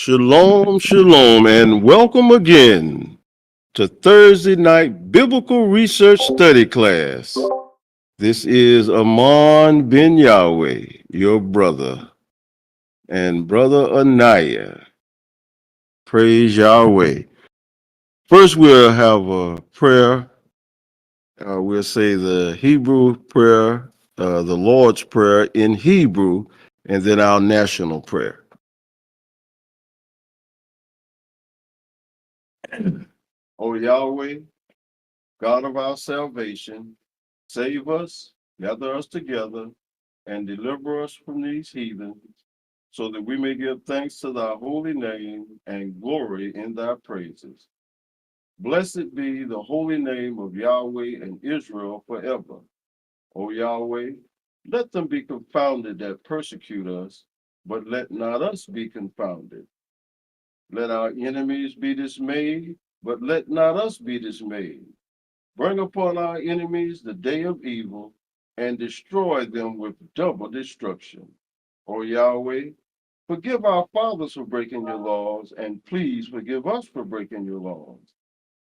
Shalom, shalom, and welcome again to Thursday night Biblical Research Study Class. This is Amon Ben Yahweh, your brother, and brother Anaya. Praise Yahweh. First, we'll have a prayer. We'll say the Hebrew prayer, the Lord's Prayer in Hebrew, and then our national prayer. O Yahweh, God of our salvation, save us, gather us together, and deliver us from these heathens, so that we may give thanks to thy holy name and glory in thy praises. Blessed be the holy name of Yahweh and Israel forever. O Yahweh, let them be confounded that persecute us, but let not us be confounded. Let our enemies be dismayed, but let not us be dismayed. Bring upon our enemies the day of evil, and destroy them with double destruction. O Yahweh, forgive our fathers for breaking your laws, and please forgive us for breaking your laws.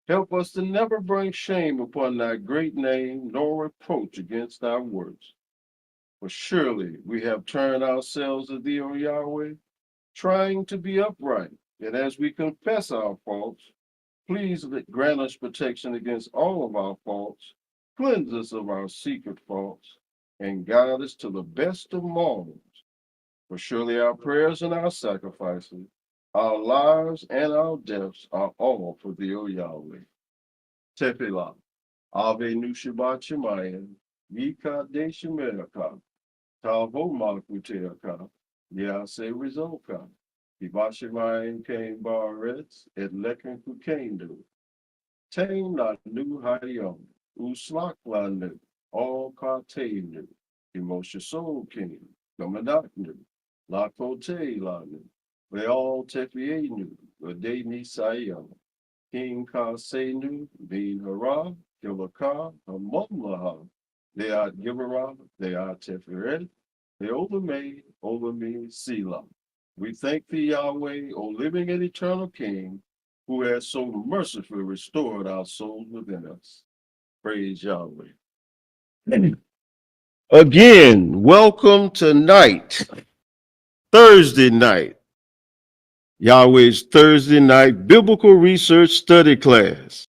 Help us to never bring shame upon thy great name, nor reproach against thy works. For surely we have turned ourselves to thee, O Yahweh, trying to be upright, and as we confess our faults, please grant us protection against all of our faults, cleanse us of our secret faults, and guide us to the best of morals. For surely our prayers and our sacrifices, our lives and our deaths are all for thee, O Yahweh. Tefillah, Ave Nushabat Shemayim, Yika De Shemeraka, Tavo Makuteaka, Yase Rizoka. Ibashimayim came Baretz, et Lekin Kukenu. Tain la nu hayom, uslak la nu, all katenu, Emosha soul king, Gamadak nu, la kote la nu, we all tefienu, Vade nisayam, King ka senu, bin hara, kilaka, hamomlaha, they are givera, they are teferet, they over me, sila. We thank thee, Yahweh, O living and eternal King, who has so mercifully restored our souls within us. Praise Yahweh. Again, welcome tonight, Thursday night, Yahweh's Thursday night Biblical Research Study Class.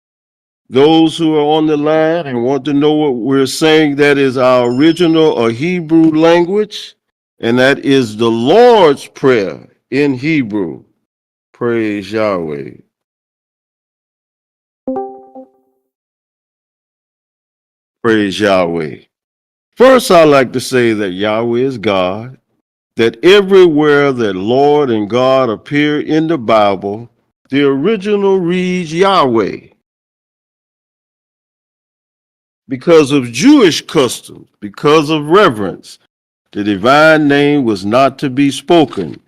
Those who are on the line and want to know what we're saying, that is our original or Hebrew language, and that is the Lord's Prayer in Hebrew. Praise Yahweh. Praise Yahweh. First, I like to say that Yahweh is God, that everywhere that Lord and God appear in the Bible, the original reads Yahweh. Because of Jewish customs, because of reverence, the divine name was not to be spoken.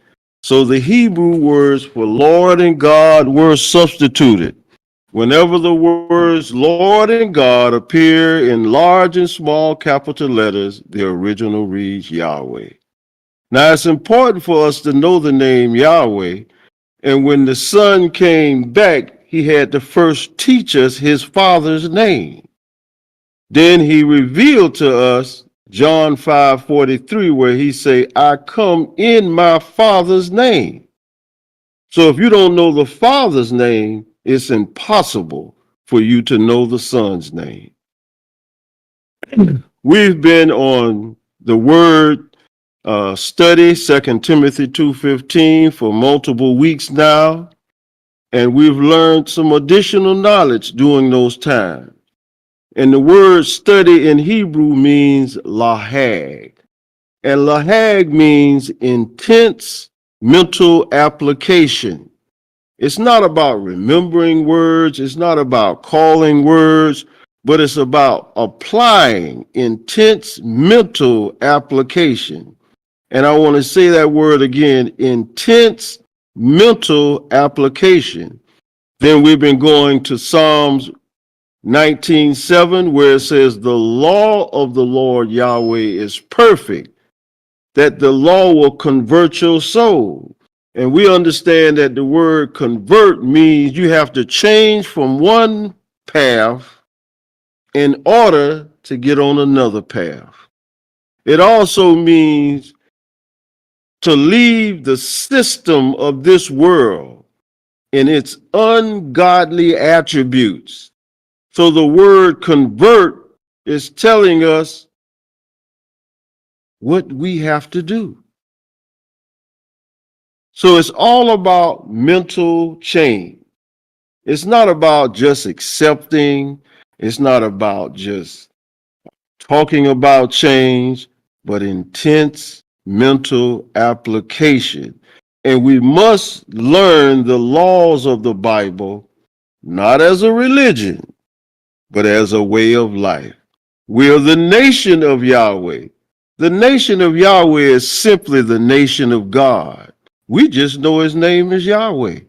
So the Hebrew words for Lord and God were substituted. Whenever the words Lord and God appear in large and small capital letters, the original reads Yahweh. Now it's important for us to know the name Yahweh, and when the Son came back, he had to first teach us his Father's name. Then he revealed to us John 5:43, where he say, I come in my Father's name. So if you don't know the Father's name, it's impossible for you to know the Son's name. We've been on the word study, 2 Timothy 2:15, for multiple weeks now, and we've learned some additional knowledge during those times. And the word study in Hebrew means lahag. And lahag means intense mental application. It's not about remembering words, it's not about calling words, but it's about applying intense mental application. And I want to say that word again, intense mental application. Then we've been going to Psalms 19:7, where it says, the law of the Lord Yahweh is perfect, that the law will convert your soul. And we understand that the word convert means you have to change from one path in order to get on another path. It also means to leave the system of this world and its ungodly attributes. So the word convert is telling us what we have to do. So it's all about mental change. It's not about just accepting. It's not about just talking about change, but intense mental application. And we must learn the laws of the Bible, not as a religion, but as a way of life. We are the nation of Yahweh. The nation of Yahweh is simply the nation of God. We just know his name is Yahweh.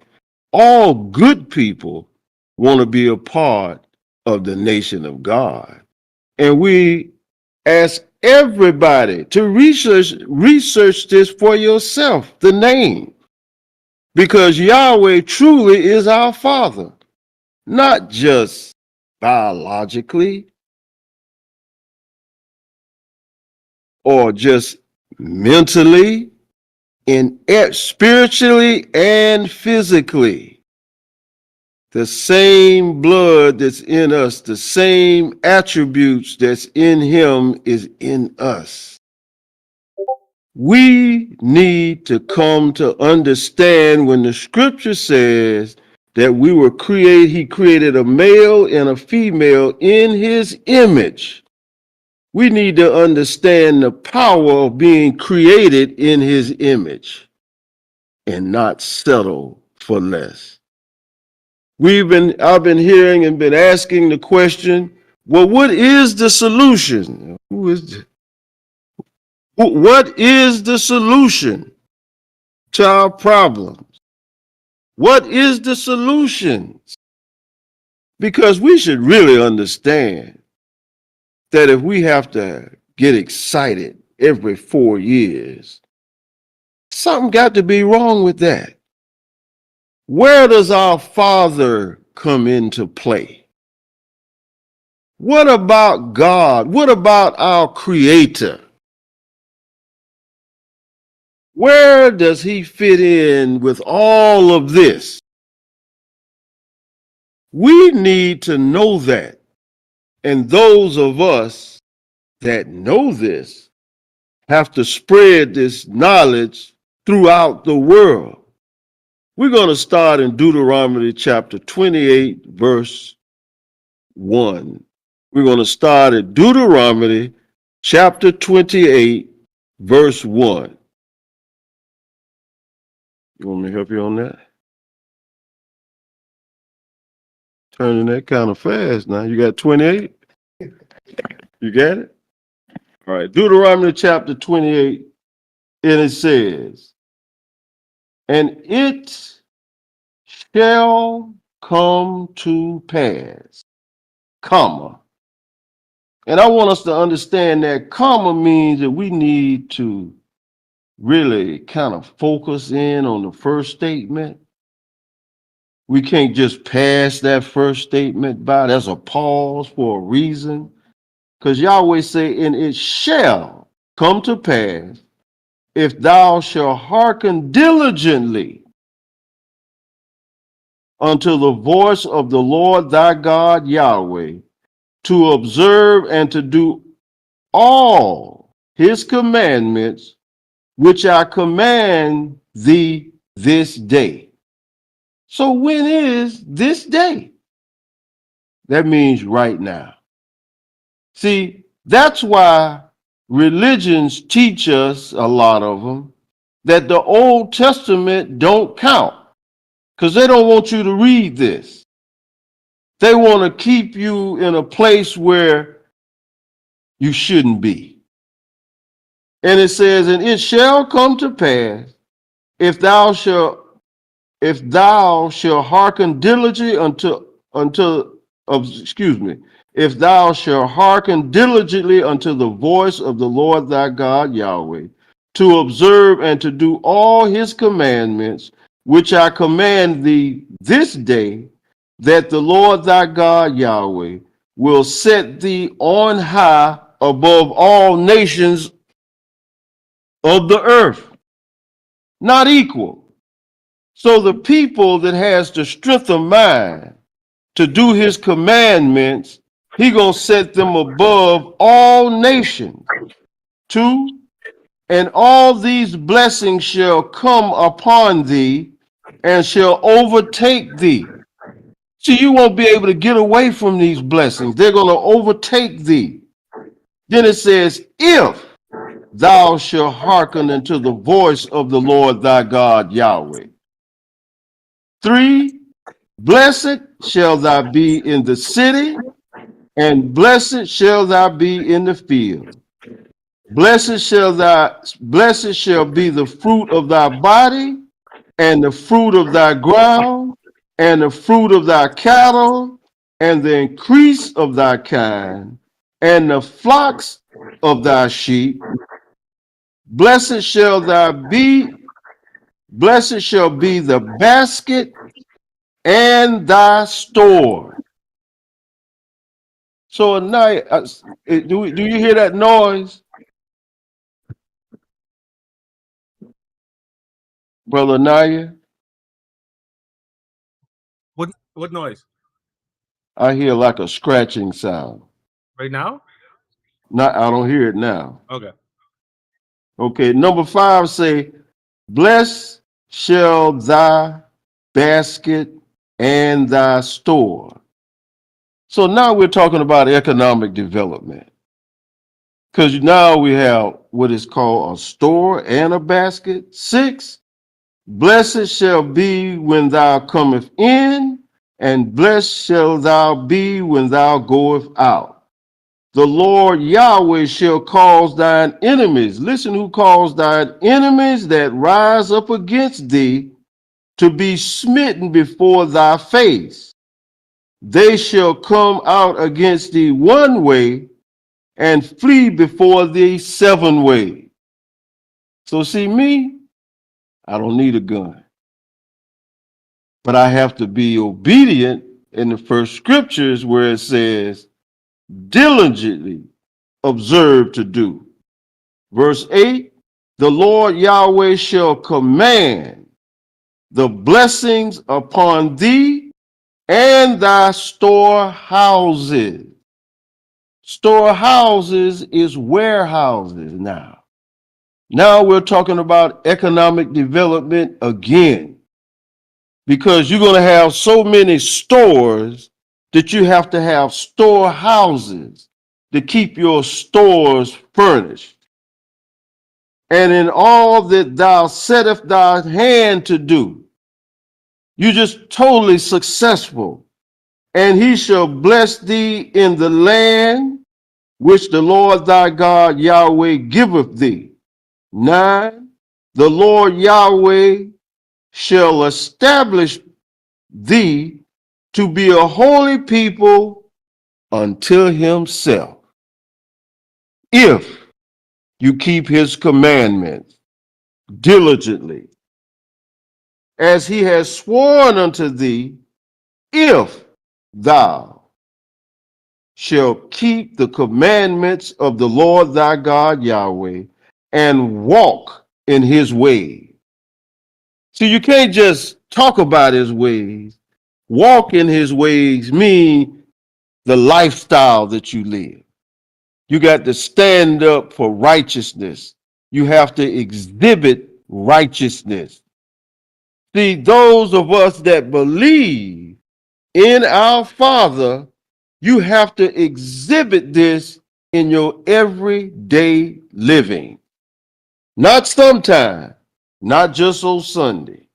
All good people want to be a part of the nation of God. And we ask everybody to research this for yourself, the name, because Yahweh truly is our Father, not just biologically or just mentally, and spiritually and physically. The same blood that's in us, the same attributes that's in him is in us. We need to come to understand when the scripture says that he created a male and a female in his image. We need to understand the power of being created in his image and not settle for less. I've been hearing and been asking the question, well, what is the solution? What is the solution to our problems? What is the solution? Because we should really understand that if we have to get excited every 4 years, something got to be wrong with that. Where does our Father come into play? What about God? What about our Creator? Where does he fit in with all of this? We need to know that. And those of us that know this have to spread this knowledge throughout the world. We're going to start in Deuteronomy chapter 28, verse 1. We're going to start at Deuteronomy chapter 28, verse 1. You want me to help you on that? Turning that kind of fast now. You got 28? You got it? All right. Deuteronomy chapter 28, and it says, and it shall come to pass, comma. And I want us to understand that comma means that we need to really kind of focus in on the first statement. We can't just pass that first statement by. There's a pause for a reason. Because Yahweh say, and it shall come to pass, if thou shalt hearken diligently unto the voice of the Lord thy God Yahweh, to observe and to do all his commandments, which I command thee this day. So when is this day? That means right now. See, that's why religions teach us, a lot of them, that the Old Testament don't count, because they don't want you to read this. They want to keep you in a place where you shouldn't be. And it says, and it shall come to pass, if thou shalt hearken diligently if thou shalt hearken diligently unto the voice of the Lord thy God Yahweh, to observe and to do all his commandments, which I command thee this day, that the Lord thy God, Yahweh, will set thee on high above all nations of the earth, not equal. So the people that has the strength of mind to do his commandments, he gonna set them above all nations. 2, and all these blessings shall come upon thee and shall overtake thee. See, you won't be able to get away from these blessings. They're going to overtake thee. Then it says, if thou shalt hearken unto the voice of the Lord thy God, Yahweh. 3, blessed shall thou be in the city, and blessed shall thou be in the field. Blessed shall be the fruit of thy body, and the fruit of thy ground, and the fruit of thy cattle, and the increase of thy kind, and the flocks of thy sheep. Blessed shall thou be, blessed shall be the basket and thy store. So at night, do you hear that noise, Brother Naya? What noise? I hear like a scratching sound. Right now? Not, I don't hear it now. Okay. Okay, number 5 say, blessed shall thy basket and thy store. So now we're talking about economic development. Because now we have what is called a store and a basket. 6, blessed shall be when thou comest in, and blessed shall thou be when thou goest out. The Lord Yahweh shall cause thine enemies, listen, who calls thine enemies that rise up against thee to be smitten before thy face. They shall come out against thee one way and flee before thee 7 ways. So see me, I don't need a gun, but I have to be obedient in the first scriptures where it says, diligently observe to do. Verse 8, the Lord Yahweh shall command the blessings upon thee and thy storehouses. Storehouses is warehouses now. Now we're talking about economic development again, because you're going to have so many stores that you have to have storehouses to keep your stores furnished. And in all that thou settest thy hand to do, you're just totally successful. And he shall bless thee in the land which the Lord thy God Yahweh giveth thee. 9, the Lord Yahweh shall establish thee to be a holy people unto himself, if you keep his commandments diligently, as he has sworn unto thee, if thou shalt keep the commandments of the Lord thy God Yahweh and walk in his ways. See, you can't just talk about his ways. Walk in his ways mean the lifestyle that you live. You got to stand up for righteousness. You have to exhibit righteousness. See, those of us that believe in our Father, you have to exhibit this in your everyday living. Not sometime, not just on Sunday.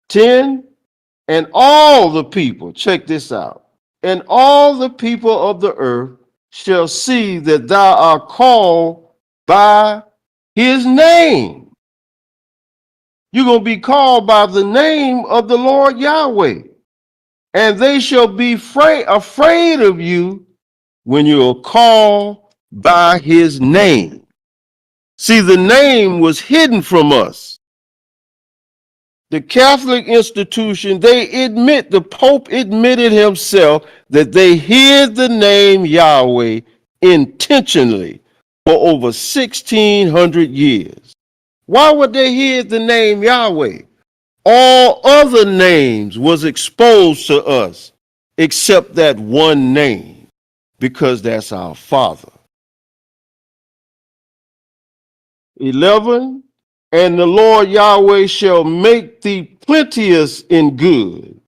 10, and all the people, check this out, and all the people of the earth shall see that thou art called by his name. You're going to be called by the name of the Lord Yahweh. And they shall be afraid of you when you are called by his name. See, the name was hidden from us. The Catholic institution, the Pope admitted himself that they hid the name Yahweh intentionally for over 1,600 years. Why would they hid the name Yahweh? All other names was exposed to us except that one name, because that's our Father. 11, and the Lord Yahweh shall make thee plenteous in good,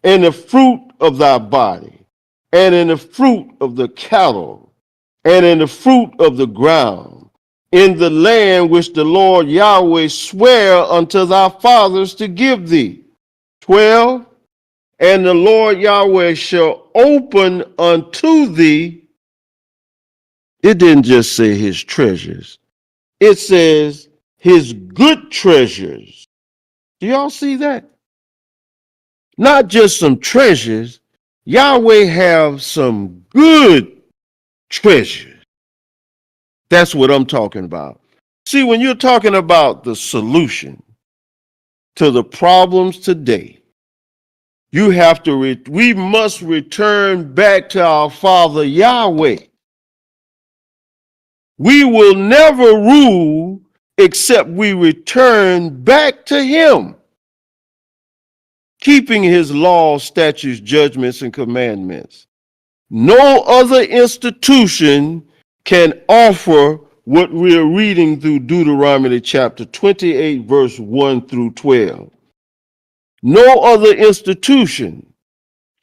in the fruit of thy body, and in the fruit of the cattle, and in the fruit of the ground, in the land which the Lord Yahweh sware unto thy fathers to give thee. 12, and the Lord Yahweh shall open unto thee. It didn't just say his treasures. It says his good treasures. Do y'all see that? Not just some treasures. Yahweh have some good treasures. That's what I'm talking about. See, when you're talking about the solution to the problems today, we must return back to our Father Yahweh. We will never rule except we return back to him, keeping his laws, statutes, judgments, and commandments. No other institution can offer what we're reading through Deuteronomy chapter 28, verse 1 through 12. No other institution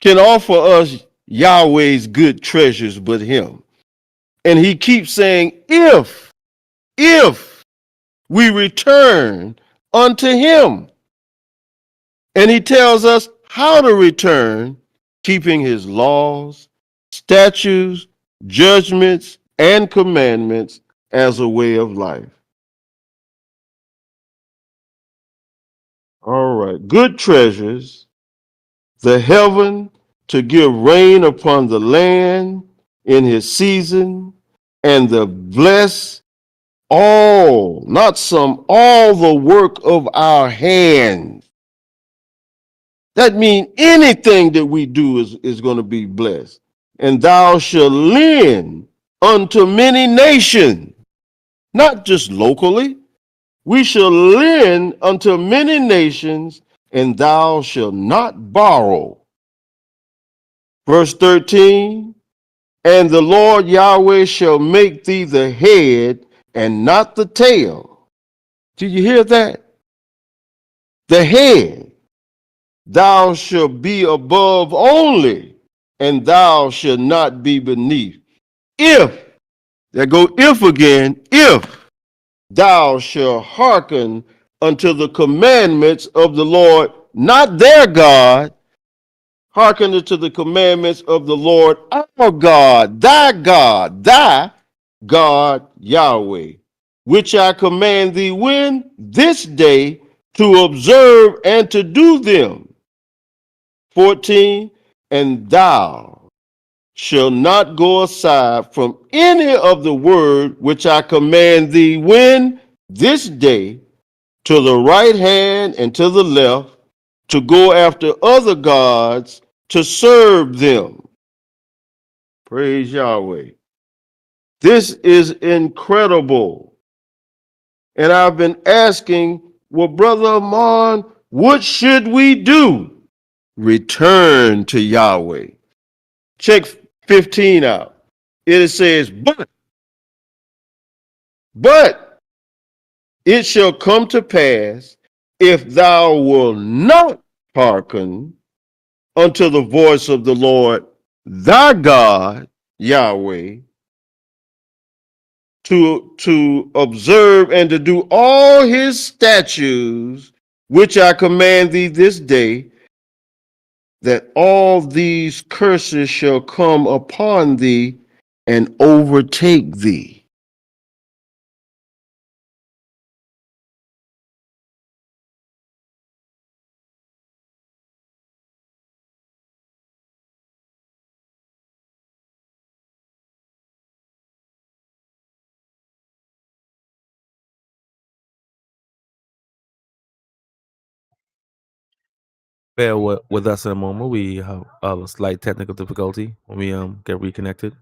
can offer us Yahweh's good treasures but him. And he keeps saying, if we return unto him. And he tells us how to return, keeping his laws, statutes, judgments, and commandments as a way of life. All right. Good treasures, the heaven to give rain upon the land in his season, and the bless all, not some, all the work of our hands. That means anything that we do is going to be blessed. And thou shalt lend unto many nations, not just locally. We shall lend unto many nations, and thou shalt not borrow. Verse 13, and the Lord Yahweh shall make thee the head and not the tail. Did you hear that? The head. Thou shalt be above only, and thou shalt not be beneath. If, there go if again, if thou shalt hearken unto the commandments of the Lord, not their God, hearken unto the commandments of the Lord our God, thy God Yahweh, which I command thee when? This day, to observe and to do them. 14, and thou shalt not go aside from any of the word which I command thee when? This day, to the right hand and to the left, to go after other gods, to serve them. Praise Yahweh. This is incredible. And I've been asking, well, Brother Amon, what should we do? Return to Yahweh. Check 15 out. It says, but it shall come to pass, if thou wilt not hearken unto the voice of the Lord thy God, Yahweh, to observe and to do all his statutes, which I command thee this day, that all these curses shall come upon thee and overtake thee. Bear with us in a moment. We have a slight technical difficulty when we get reconnected.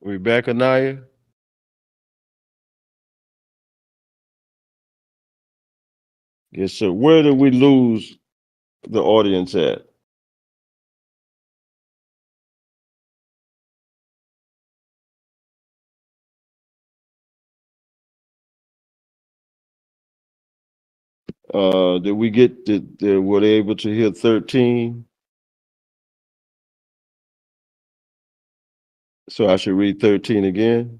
We back, Anaya? Yes, sir. Where did we lose the audience at? Did we get were they able to hear 13? So I should read 13 again.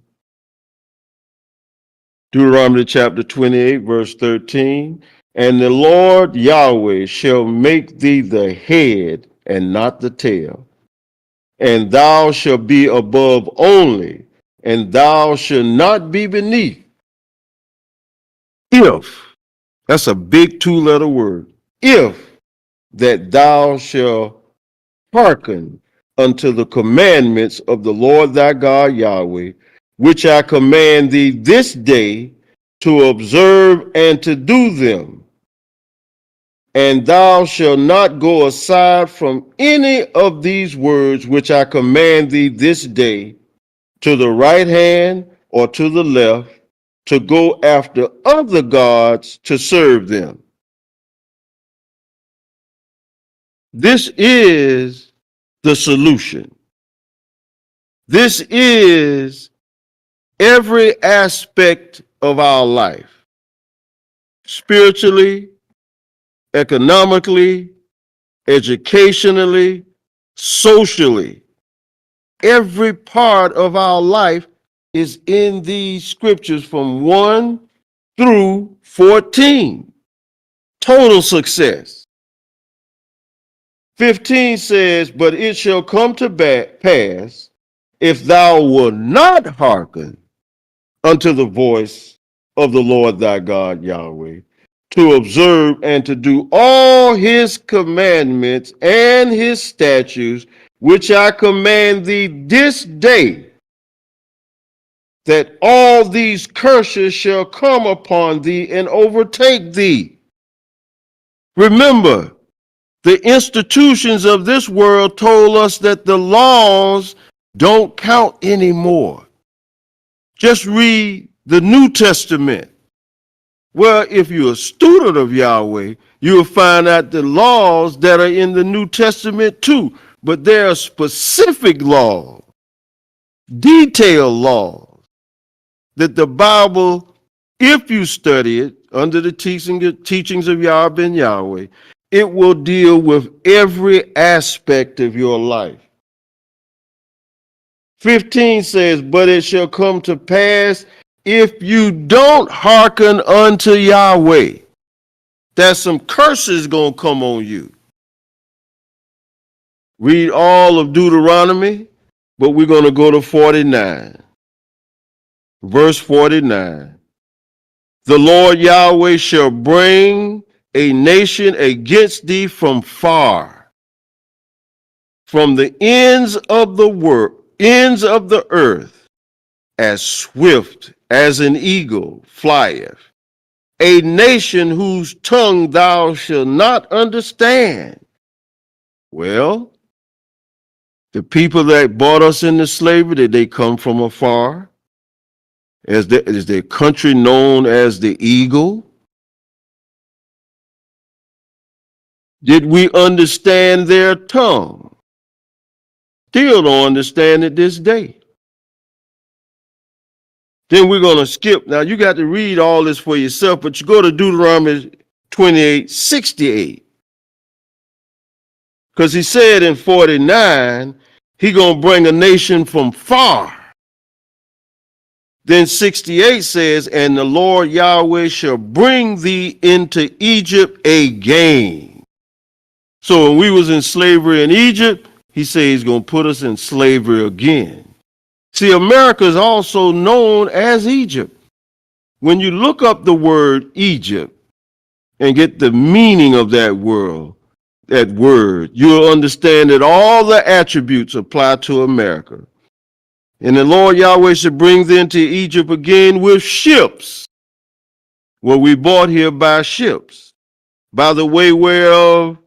Deuteronomy chapter 28, verse 13. And the Lord Yahweh shall make thee the head and not the tail, and thou shalt be above only, and thou shalt not be beneath. If, that's a big 2-letter word, if that thou shalt hearken unto the commandments of the Lord thy God Yahweh, which I command thee this day to observe and to do them. And thou shalt not go aside from any of these words which I command thee this day, to the right hand or to the left, to go after other gods to serve them. This is the solution. This is every aspect of our life, spiritually, economically, educationally, socially. Every part of our life is in these scriptures from 1 through 14. Total success. 15 says, but it shall come to pass, if thou wilt not hearken unto the voice of the Lord thy God Yahweh, to observe and to do all his commandments and his statutes, which I command thee this day, that all these curses shall come upon thee and overtake thee. Remember, the institutions of this world told us that the laws don't count anymore. Just read the New Testament. Well, if you're a student of Yahweh, you'll find out the laws that are in the New Testament too. But there are specific laws, detailed laws, that the Bible, if you study it under the teachings of Yahweh ben Yahweh, it will deal with every aspect of your life. 15 says, but it shall come to pass if you don't hearken unto Yahweh. There's some curses gonna come on you. Read all of Deuteronomy, but we're gonna go to 49. Verse 49. The Lord Yahweh shall bring a nation against thee from far, from the ends of the earth, as swift as an eagle flieth, a nation whose tongue thou shalt not understand. Well, the people that brought us into slavery, did they come from afar? Is their country known as the eagle? Did we understand their tongue? Still don't understand it this day. Then we're going to skip. Now, you got to read all this for yourself, but you go to Deuteronomy 28:68. Because he said in 49, he going to bring a nation from far. Then 68 says, and the Lord Yahweh shall bring thee into Egypt again. So when we was in slavery in Egypt, he said he's going to put us in slavery again. See, America is also known as Egypt. When you look up the word Egypt and get the meaning of that word, you'll understand that all the attributes apply to America. And the Lord Yahweh should bring them to Egypt again with ships. Well, we bought here by ships, by the way whereof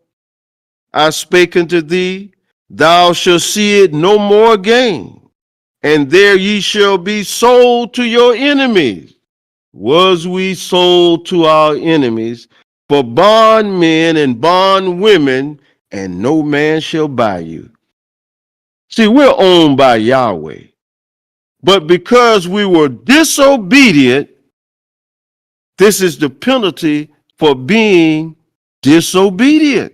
I spake unto thee, thou shalt see it no more again. And there ye shall be sold to your enemies. Was we sold to our enemies for bondmen and bondwomen, and no man shall buy you. See, we're owned by Yahweh. But because we were disobedient, this is the penalty for being disobedient.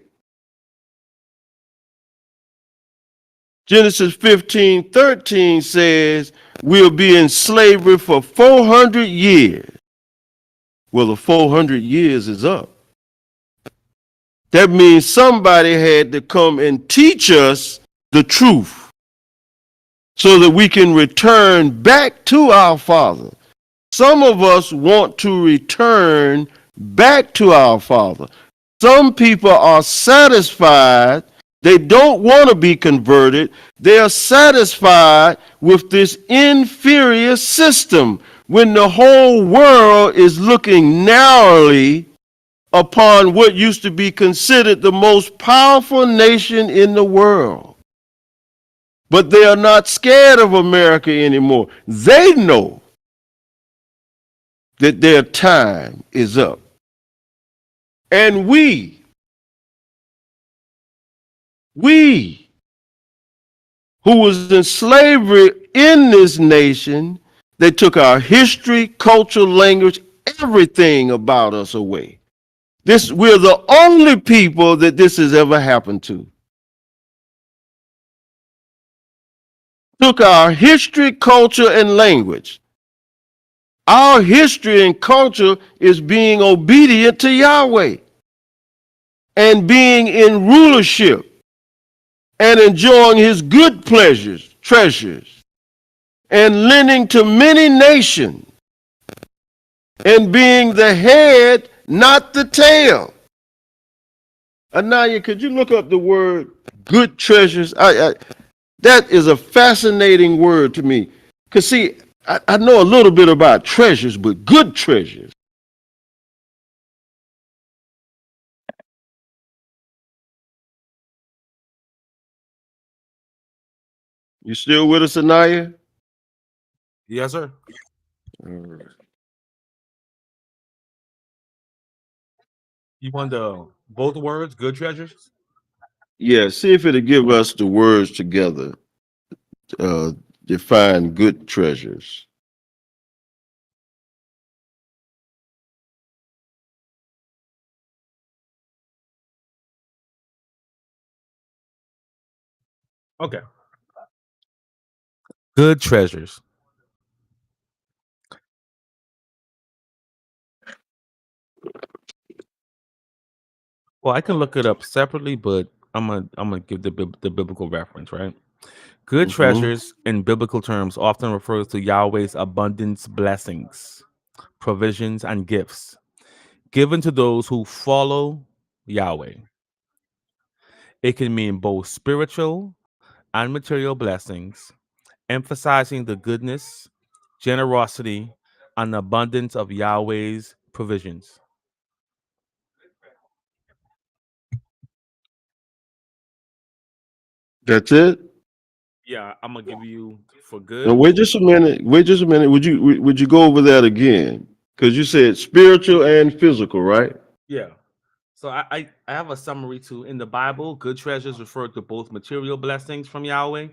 Genesis 15:13 says we'll be in slavery for 400 years. Well, the 400 years is up. That means somebody had to come and teach us the truth so that we can return back to our Father. Some of us want to return back to our Father. Some people are satisfied. They don't want to be converted. They are satisfied with this inferior system when the whole world is looking narrowly upon what used to be considered the most powerful nation in the world. But they are not scared of America anymore. They know that their time is up. And we who was in slavery in this nation, they took our history, culture, language, everything about us away. We're the only people that this has ever happened to. Took our history, culture, and language. Our history and culture is being obedient to Yahweh and being in rulership and enjoying his good pleasures, treasures, and lending to many nations and being the head, not the tail. Anaya, could you look up the word good treasures? That is a fascinating word to me. Because, see, I know a little bit about treasures, but good treasures. You still with us, Anaya? Yes, sir. All right. You want the both words, good treasures? Yeah, see if it'll give us the words together. Uh, define good treasures. Okay. Good treasures. Well, I can look it up separately, but I'm gonna give the biblical reference, right? Good Mm-hmm. treasures in biblical terms often refers to Yahweh's abundance blessings, provisions, and gifts given to those who follow Yahweh. It can mean both spiritual and material blessings, emphasizing the goodness, generosity, and abundance of Yahweh's provisions. That's it. Yeah, I'm gonna give you for Now good. wait just a minute. Wait just a minute. Would you go over that again? Because you said spiritual and physical, right? Yeah. So I have a summary too. In the Bible, good treasures refer to both material blessings from Yahweh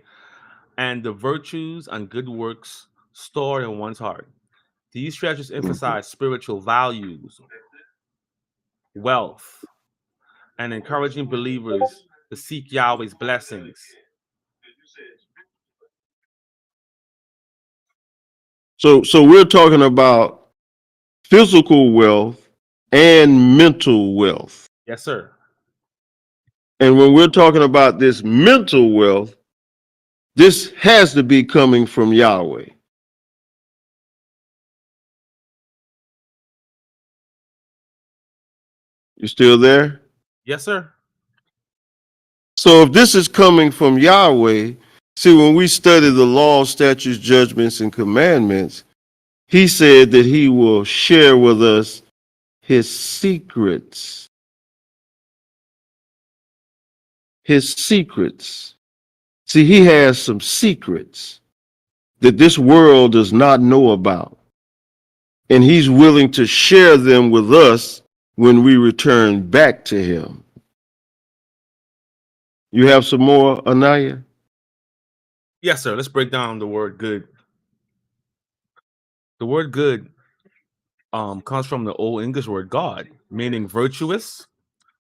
and the virtues and good works stored in one's heart. These treasures Mhm. emphasize spiritual values, wealth, and encouraging believers to seek Yahweh's blessings. So we're talking about physical wealth and mental wealth. Yes, sir. And when we're talking about this mental wealth, this has to be coming from Yahweh. You still there? Yes, sir. So if this is coming from Yahweh, see, when we study the law, statutes, judgments, and commandments, he said that he will share with us his secrets. His secrets. See, he has some secrets that this world does not know about. And he's willing to share them with us when we return back to him. You have some more, Anaya? Yes, sir. Let's break down the word good. The word good comes from the Old English word God, meaning virtuous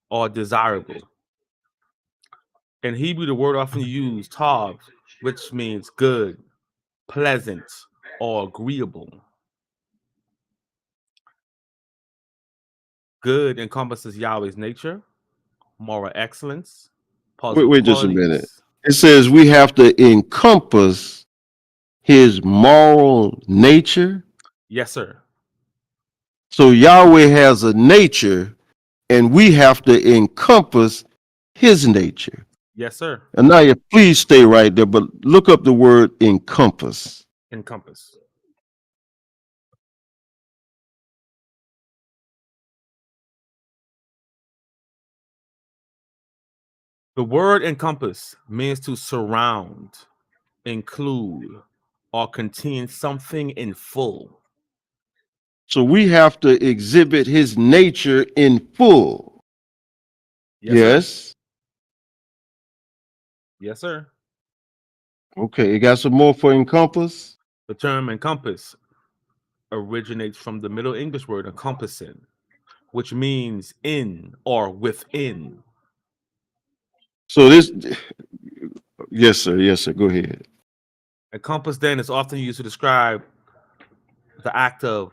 or desirable. In Hebrew, the word often used tav, which means good, pleasant, or agreeable. Good encompasses Yahweh's nature, moral excellence, positive Wait just a minute. qualities. It says we have to encompass his moral nature. Yes, sir. So Yahweh has a nature, and we have to encompass his nature. Yes, sir. Anaya, please stay right there, but look up the word encompass. Encompass. The word encompass means to surround, include, or contain something in full. So we have to exhibit his nature in full. Yes, sir. Yes. Yes, sir. Okay, you got some more for encompass? The term encompass originates from the Middle English word encompassing, which means in or within. So this, yes, sir. Yes, sir. Go ahead. Encompass then is often used to describe the act of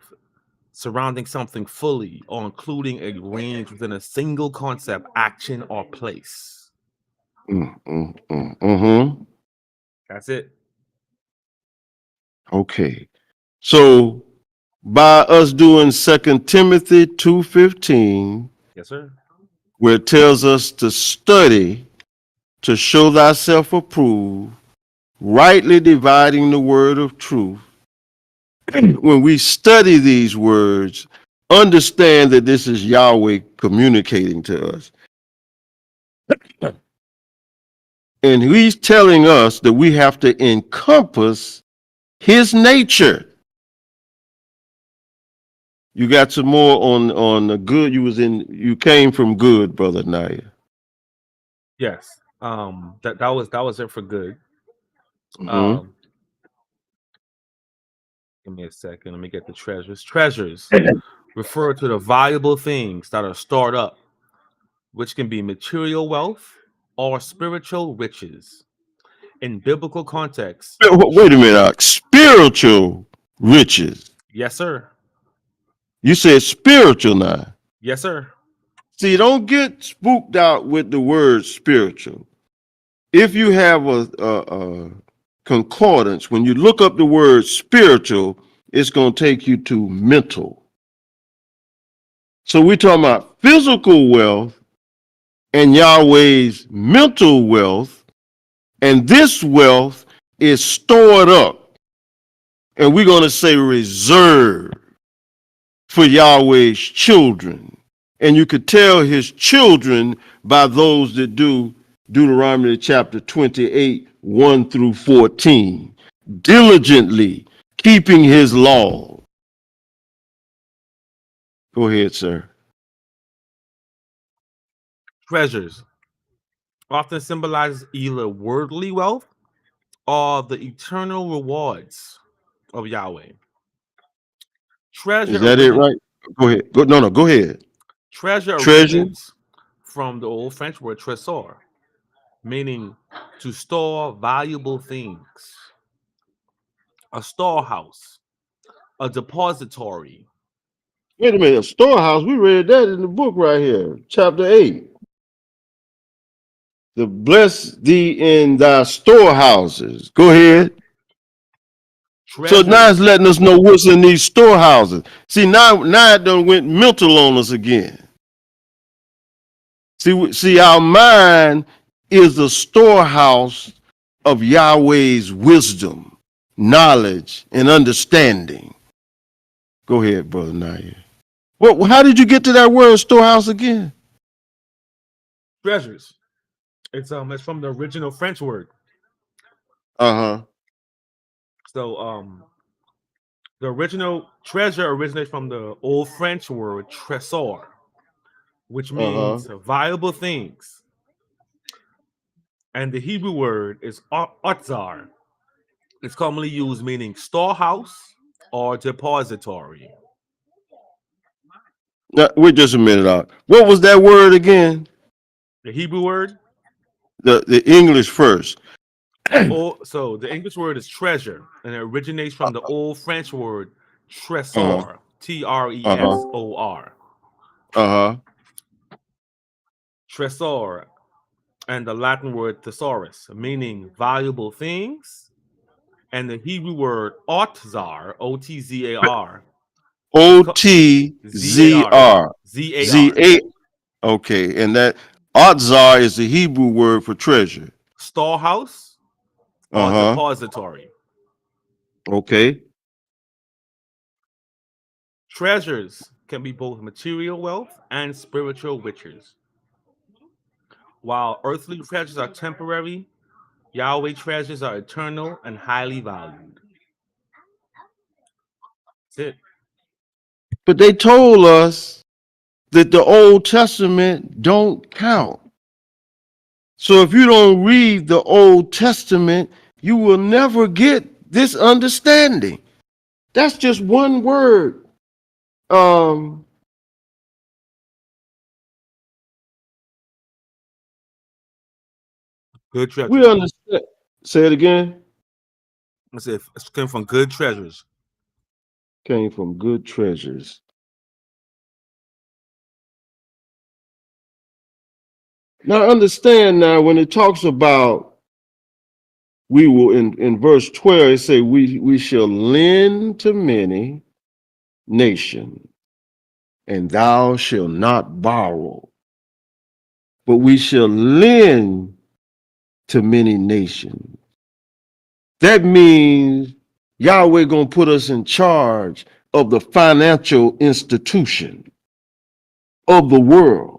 surrounding something fully or including a range within a single concept, action, or place. Mm-hmm. That's it. Okay. So by us doing 2 Timothy 2:15, Yes, sir. where it tells us to study to show thyself approved, rightly dividing the word of truth. When we study these words, understand that this is Yahweh communicating to us. And he's telling us that we have to encompass his nature. You got some more on the good. You came from good, brother Naya. Yes. That was it for good. Mm-hmm. Um, give me a second. Let me get the treasures. Treasures refer to the valuable things that are stored up, which can be material wealth or spiritual riches. In biblical context, Wait a minute, spiritual riches. yes, sir. You said spiritual now. Yes, sir. See, don't get spooked out with the word spiritual. If you have a concordance, when you look up the word spiritual, it's going to take you to mental. So we're talking about physical wealth and Yahweh's mental wealth, and this wealth is stored up, and we're going to say reserved for Yahweh's children. And you could tell his children by those that do Deuteronomy chapter 28, 1 through 14, diligently keeping his law. Go ahead, sir. Treasures often symbolizes either worldly wealth or the eternal rewards of Yahweh. Is Treasure that it origin right? Go ahead. No, go ahead. treasure Treasure. originates from the old French word trésor, meaning to store valuable things. A storehouse, a depository. Wait a minute. A storehouse. We read that in the book right here, chapter 8. To bless thee in thy storehouses. Go ahead. So now it's treasures. letting us know what's in these storehouses. See, now it done went mental on us again. See, our mind is the storehouse of Yahweh's wisdom, knowledge, and understanding. Go ahead, brother Nair. How did you get to that word storehouse again? Treasures. It's from the original French word. Uh huh. So the original treasure originates from the old French word trésor, which Uh huh. means valuable things. And the Hebrew word is otzar. It's commonly used meaning storehouse or depository. Now, wait just a minute out. What was that word again? The Hebrew word, The English first. so the English word is treasure, and it originates from the old French word Uh huh. trésor, T R E Uh S huh. O R, Uh huh. trésor, and the Latin word thesaurus, meaning valuable things, and the Hebrew word otzar, O T Z A R, is O called T Z A Z R, R Z A Z R, A. Okay, and that Otzar is the Hebrew word for treasure. storehouse Uh or huh. depository. Okay. Treasures can be both material wealth and spiritual riches. While earthly treasures are temporary, Yahweh treasures are eternal and highly valued. That's it. But they told us that the Old Testament don't count. So if you don't read the Old Testament, you will never get this understanding. That's just one word. Um, Good we treasures. understand. Say it again. That's it. It came from good treasures. Came from good treasures. Now understand now when it talks about we will in verse 12, it say we shall lend to many nations, and thou shalt not borrow, but we shall lend to many nations. That means Yahweh gonna put us in charge of the financial institution of the world.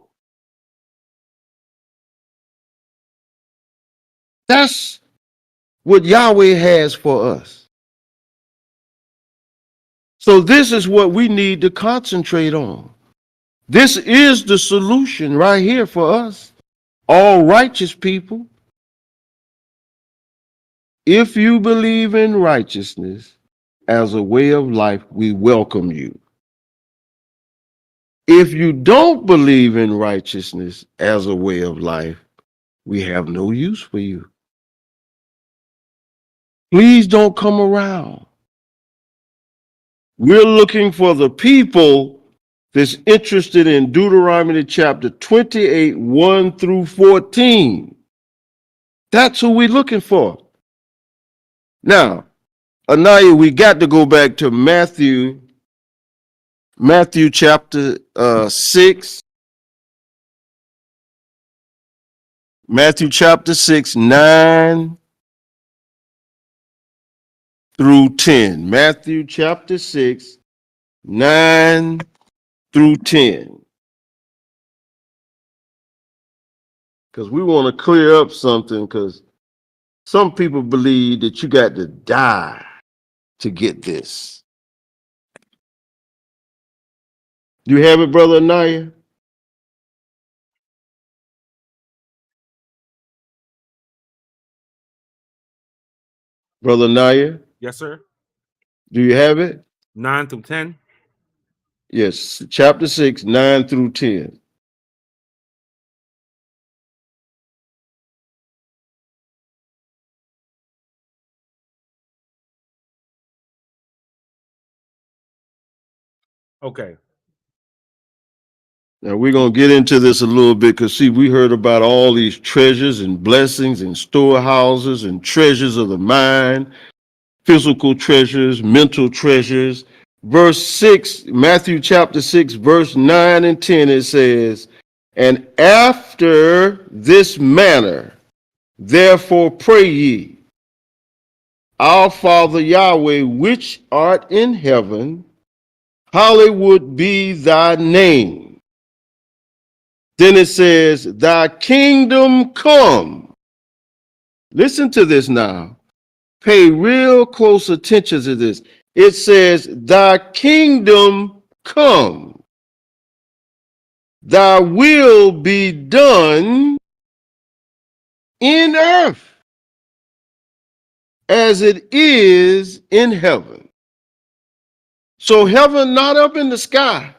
That's what Yahweh has for us. So this is what we need to concentrate on. This is the solution right here for us, all righteous people. If you believe in righteousness as a way of life, we welcome you. If you don't believe in righteousness as a way of life, we have no use for you. Please don't come around. We're looking for the people that's interested in Deuteronomy chapter 28, 1 through 14. That's who we're looking for. Now, Anaya, we got to go back to Matthew chapter 6, Matthew chapter 6, 9 through 10. Matthew chapter 6, 9 through 10. Because we want to clear up something, because some people believe that you got to die to get this. You have it, Brother Anaya? Brother Anaya, Yes, sir. do you have it? 9 through 10. Yes, chapter 6, 9 through 10. Okay. Now we're gonna get into this a little bit because see, we heard about all these treasures and blessings and storehouses and treasures of the mind, physical treasures, mental treasures. Verse 6, Matthew chapter 6, verse 9 and 10, it says, and after this manner, therefore pray ye, our Father Yahweh, which art in heaven, hallowed be thy name. Then it says, thy kingdom come. Listen to this now. Pay real close attention to this. It says, thy kingdom come. Thy will be done in earth as it is in heaven. So heaven not up in the sky.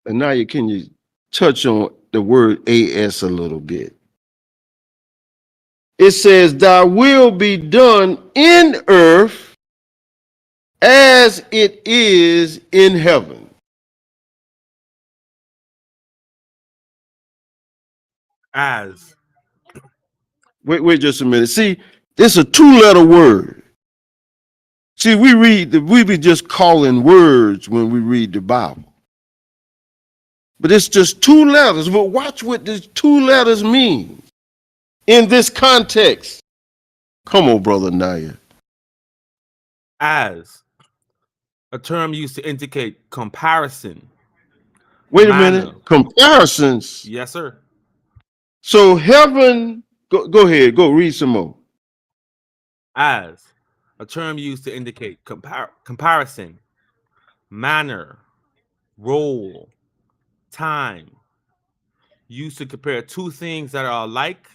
And now can you touch on the word AS a little bit? It says, thy will be done in earth as it is in heaven. As. Wait just a minute. See, this is a two-letter word. See, we be just calling words when we read the Bible. But it's just two letters. But watch what these two letters mean in this context. Come on, Brother Naya. As. A term used to indicate comparison. Wait a Manner. minute. Comparisons. Yes, sir. So heaven, go ahead, go read some more. As. A term used to indicate comparison, manner, role, time. Used to compare two things that are alike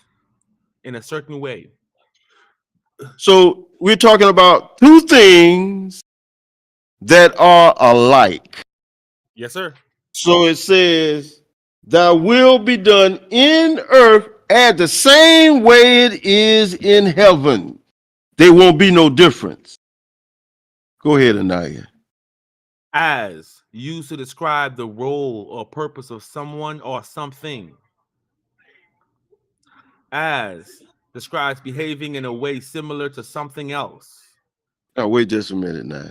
in a certain way. So we're talking about two things that are alike. Yes, sir. So it says, thy will be done in earth at the same way it is in heaven. There won't be no difference. Go ahead, Anaya. As. Used to describe the role or purpose of someone or something. As. Describes behaving in a way similar to something else. Now wait just a minute now.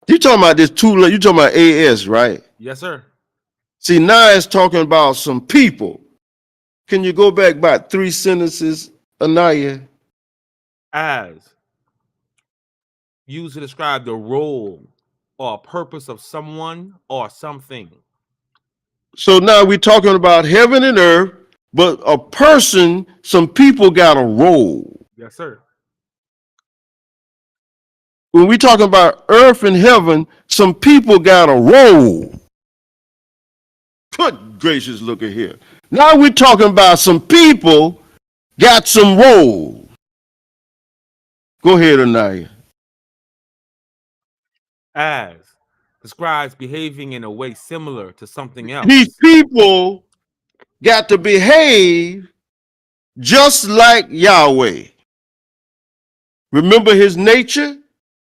You talking about this two? You talking about AS, right? Yes, sir. See, now it's talking about some people. Can you go back about 3 sentences, Anaya? As. Used to describe the role or purpose of someone or something. So now we're talking about heaven and earth, but a person, some people got a role. Yes, sir. When we talking about earth and heaven, some people got a role. Good gracious, look at here. Now we're talking about some people got some role. Go ahead, Anaya. As. Describes behaving in a way similar to something else. These people got to behave just like Yahweh. Remember his nature?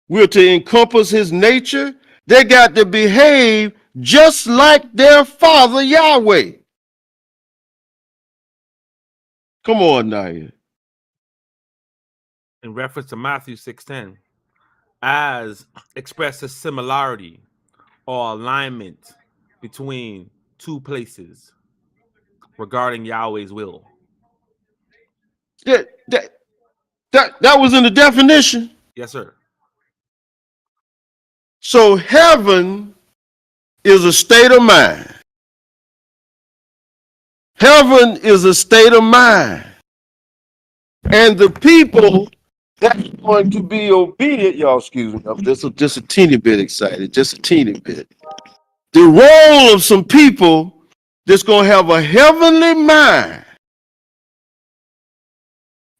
We're to encompass his nature. They got to behave just like their father Yahweh. Come on, Naya. In reference to Matthew 6:10, as expresses similarity or alignment between two places regarding Yahweh's will. That was in the definition. Yes, sir. So heaven is a state of mind. Heaven is a state of mind. And the people that are going to be obedient, y'all excuse me, I'm just a teeny bit excited, just a teeny bit. The role of some people that's going to have a heavenly mind,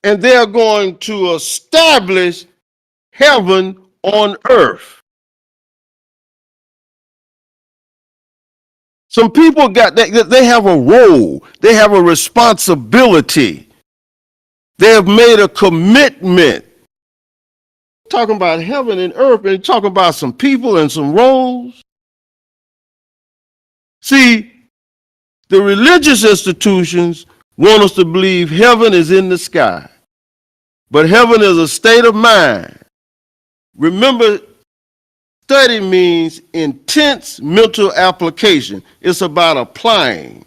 and they're going to establish heaven on earth. Some people they have a role, they have a responsibility, they have made a commitment. Talking about heaven and earth and talking about some people and some roles. See, the religious institutions want us to believe heaven is in the sky, but heaven is a state of mind. Remember, study means intense mental application. It's about applying.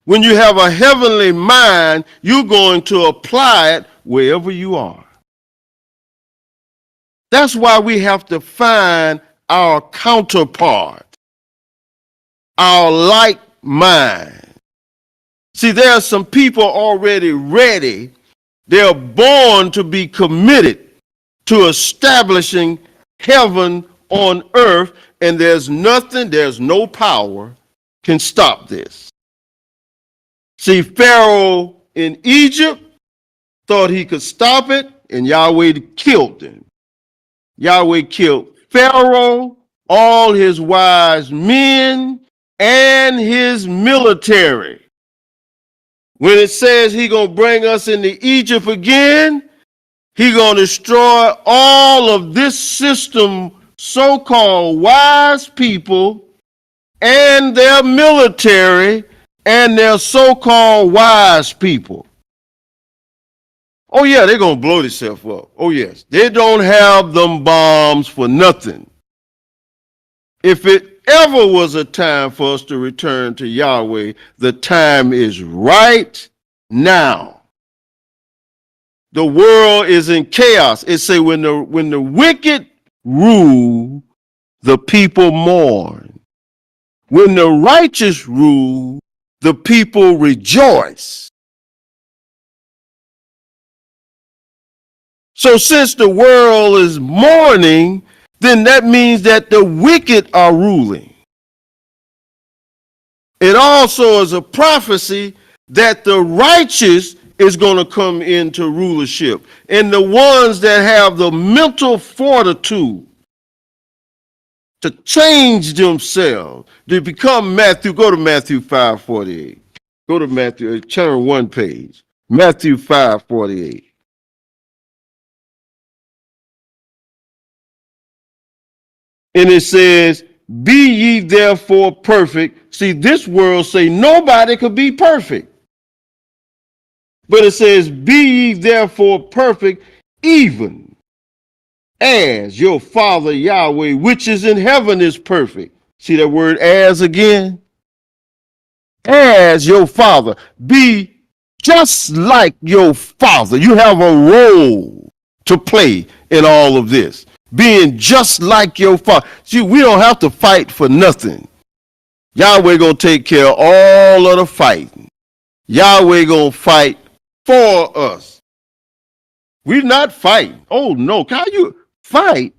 When you have a heavenly mind, you're going to apply it wherever you are. That's why we have to find our counterpart, our like mind. See, there are some people already ready. They're born to be committed to establishing heaven on earth, and there's no power can stop this. See, Pharaoh in Egypt thought he could stop it, and Yahweh killed him. Yahweh killed Pharaoh, all his wise men, and his military. When it says he gonna bring us into Egypt again, he gonna destroy all of this system, so-called wise people, and their military, and their so-called wise people. Oh yeah, they're gonna blow themselves up. Oh yes, they don't have them bombs for nothing. If it ever was a time for us to return to Yahweh, the time is right now. The world is in chaos. It say when the wicked rule, the people mourn. When the righteous rule, the people rejoice. So since the world is mourning, then that means that the wicked are ruling. It also is a prophecy that the righteous is going to come into rulership. And the ones that have the mental fortitude to change themselves, to become Matthew, go to Matthew 5:48. Go to Matthew, turn one page. Matthew 5:48. And it says, be ye therefore perfect. See, this world say nobody could be perfect. But it says, be ye therefore perfect, even as your Father Yahweh, which is in heaven, is perfect. See that word as again? As your Father. Be just like your Father. You have a role to play in all of this. Being just like your Father. See, we don't have to fight for nothing. Yahweh gonna take care of all of the fighting. Yahweh gonna fight for us. We're not fighting. Oh no, how you fight?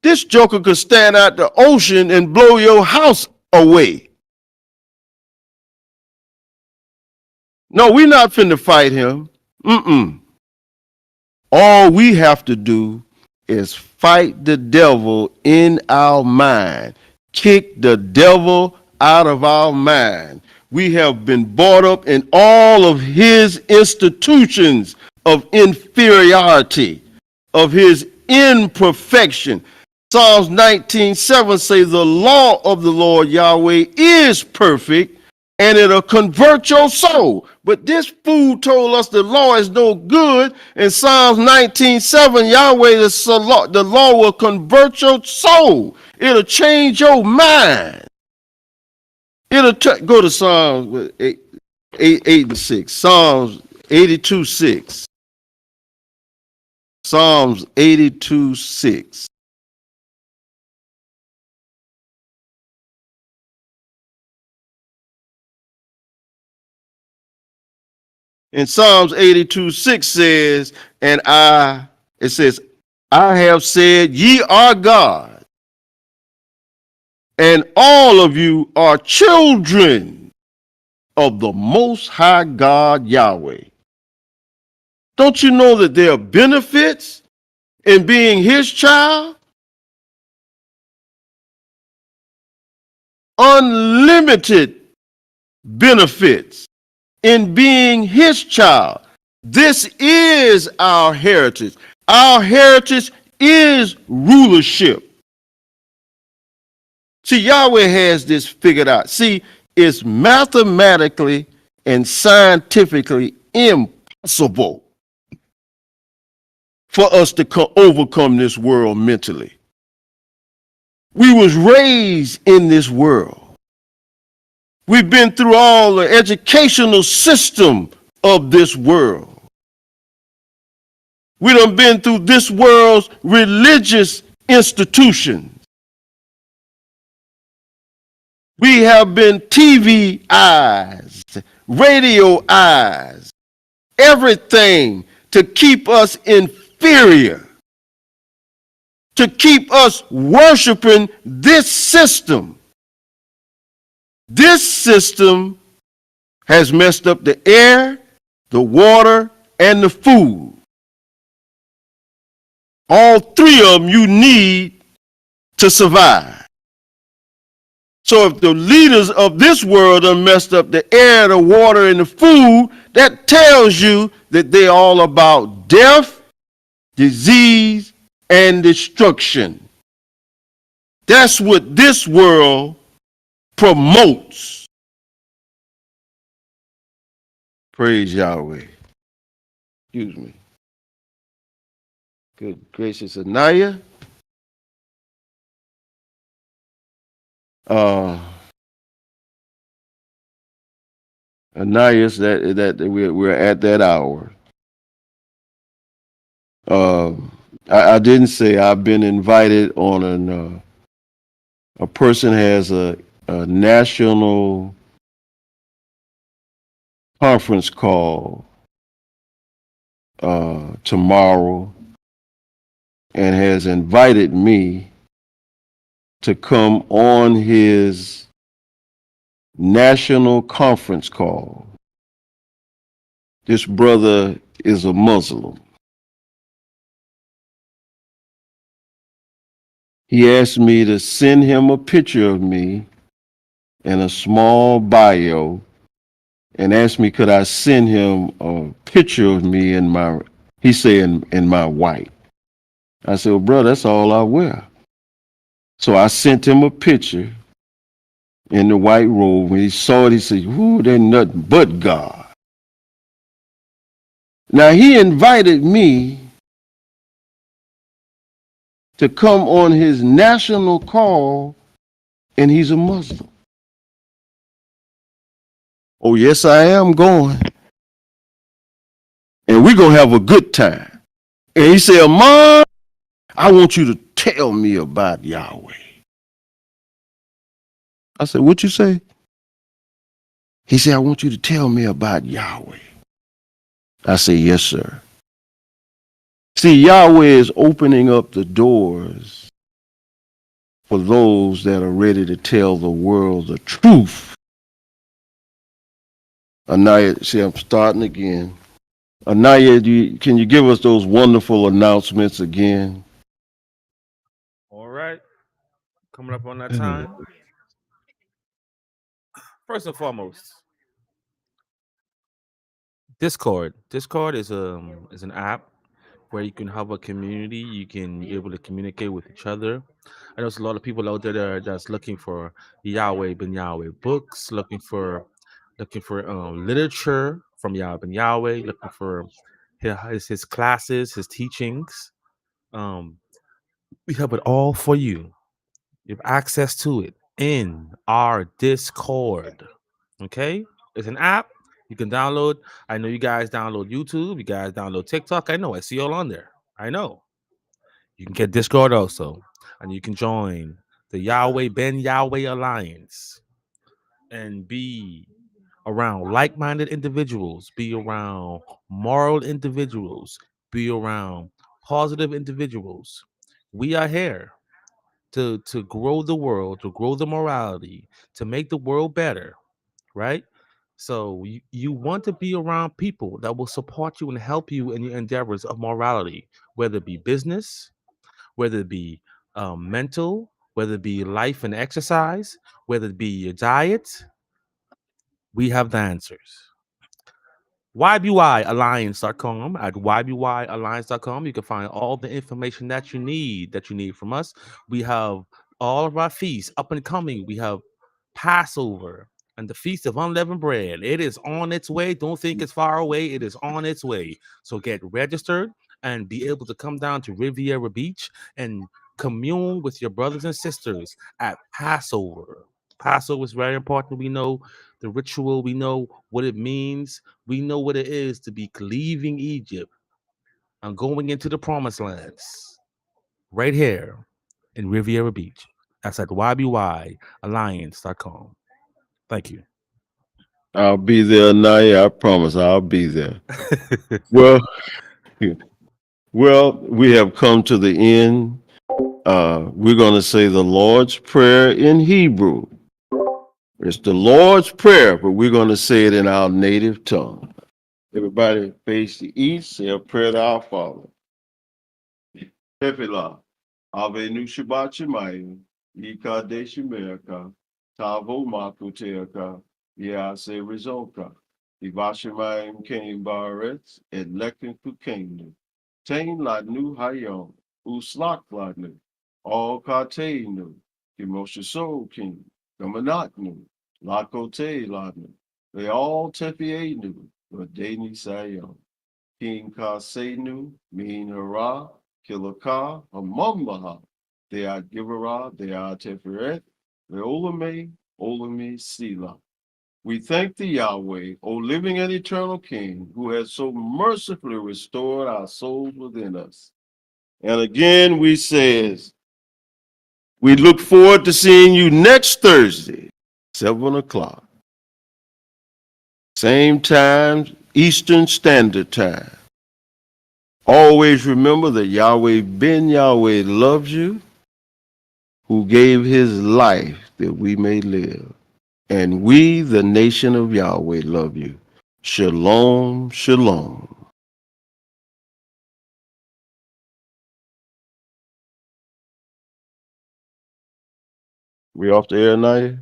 This joker could stand out the ocean and blow your house away. No, we're not finna fight him. All we have to do is fight the devil in our mind. Kick the devil out of our mind. We have been brought up in all of his institutions of inferiority, of his imperfection. Psalms 19:7 says the law of the Lord Yahweh is perfect, and it'll convert your soul. But this fool told us the law is no good. In Psalms 19:7, Yahweh, the law will convert your soul. It'll change your mind. It'll go to Psalms 8 and 6. Psalms 82:6. Psalms 82:6. In Psalms 82:6 says, it says, I have said, ye are God, and all of you are children of the Most High God Yahweh. Don't you know that there are benefits in being his child? Unlimited benefits in being his child. This is our heritage. Our heritage is rulership. See, Yahweh has this figured out. See, it's mathematically and scientifically impossible for us to overcome this world mentally. We was raised in this world. We've been through all the educational system of this world. We done been through this world's religious institutions. We have been TV eyes, radio eyes, everything to keep us inferior, to keep us worshiping this system. This system has messed up the air, the water, and the food. All three of them you need to survive. So if the leaders of this world have messed up the air, the water, and the food, that tells you that they're all about death, disease, and destruction. That's what this world promotes. Praise Yahweh. Excuse me. Good gracious Anaya. Ananias, that we're at that hour. I didn't say I've been invited on a person has a national conference call tomorrow and has invited me to come on his national conference call. This brother is a Muslim. He asked me to send him a picture of me and a small bio and asked me could I send him a picture of me in my, he said in my white. I said, well, bro, that's all I wear. So I sent him a picture in the white robe. When he saw it, he said, ooh, they're nothing but God. Now he invited me to come on his national call, and he's a Muslim. Oh, yes, I am going. And we're going to have a good time. And he said, Mom, I want you to tell me about Yahweh. I said, what you say? He said, I want you to tell me about Yahweh. I said, yes, sir. See, Yahweh is opening up the doors for those that are ready to tell the world the truth. Anaya, see, I'm starting again. Anaya, can you give us those wonderful announcements again? All right. Coming up on that time. First and foremost, Discord. Discord is an app where you can have a community. You can be able to communicate with each other. I know there's a lot of people out there that's looking for Yahweh Ben Yahweh books, looking for literature from Yahweh Ben Yahweh, looking for his classes, his teachings. Um, we have it all for you. You have access to it in our Discord. Okay? It's an app you can download. I know you guys download YouTube, you guys download TikTok. I know, I see y'all on there. I know. You can get Discord also. And you can join the Yahweh Ben Yahweh Alliance and be around like-minded individuals, be around moral individuals, be around positive individuals. We are here to grow the world, to grow the morality, to make the world better, right? So you want to be around people that will support you and help you in your endeavors of morality, whether it be business, whether it be mental, whether it be life and exercise, whether it be your diet. We have the answers. YBYalliance.com. At YBYalliance.com, you can find all the information that you need from us. We have all of our feasts up and coming. We have Passover and the Feast of Unleavened Bread. It is on its way. Don't think it's far away. It is on its way. So get registered and be able to come down to Riviera Beach and commune with your brothers and sisters at Passover. Passover is very important. We know the ritual, we know what it means, we know what it is to be leaving Egypt and going into the promised lands right here in Riviera Beach. That's at YBYalliance.com. Thank you. I'll be there, Naya. I promise I'll be there. Well, well, we have come to the end. We're going to say the Lord's Prayer in Hebrew. It's the Lord's Prayer, but we're going to say it in our native tongue. Everybody face the east, say a prayer to our Father. Tefillah, Avenu Shabbat Shemayim, Yikadesh America, Tavo Makuteaka, Yase Rizoka, Ivashemayim Kain Baretz, and Lekin Kukenu, Tain Ladnu Hayom, Uslak Ladnu, All Kateinu, Kimosha Soul King, Gamanatnu, Lakote Ladnu, they all Tefienu, Vadeni Sayom. King Kasenu, Mean Hara, Kilaka, Hamumbaha, they are Givera, they are Teferet, Olame, Olame Sila. We thank thee, Yahweh, O living and eternal King, who has so mercifully restored our souls within us. And again, we says, we look forward to seeing you next Thursday, 7 o'clock. Same time, Eastern Standard Time. Always remember that Yahweh Ben Yahweh loves you, who gave his life that we may live. And we, the nation of Yahweh, love you. Shalom, shalom. We off the air, Naya?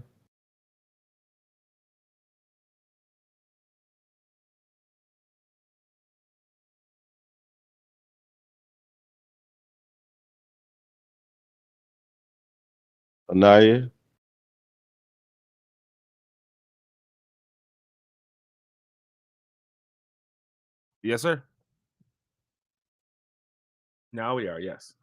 Anaya? Yes, sir. Now we are, yes.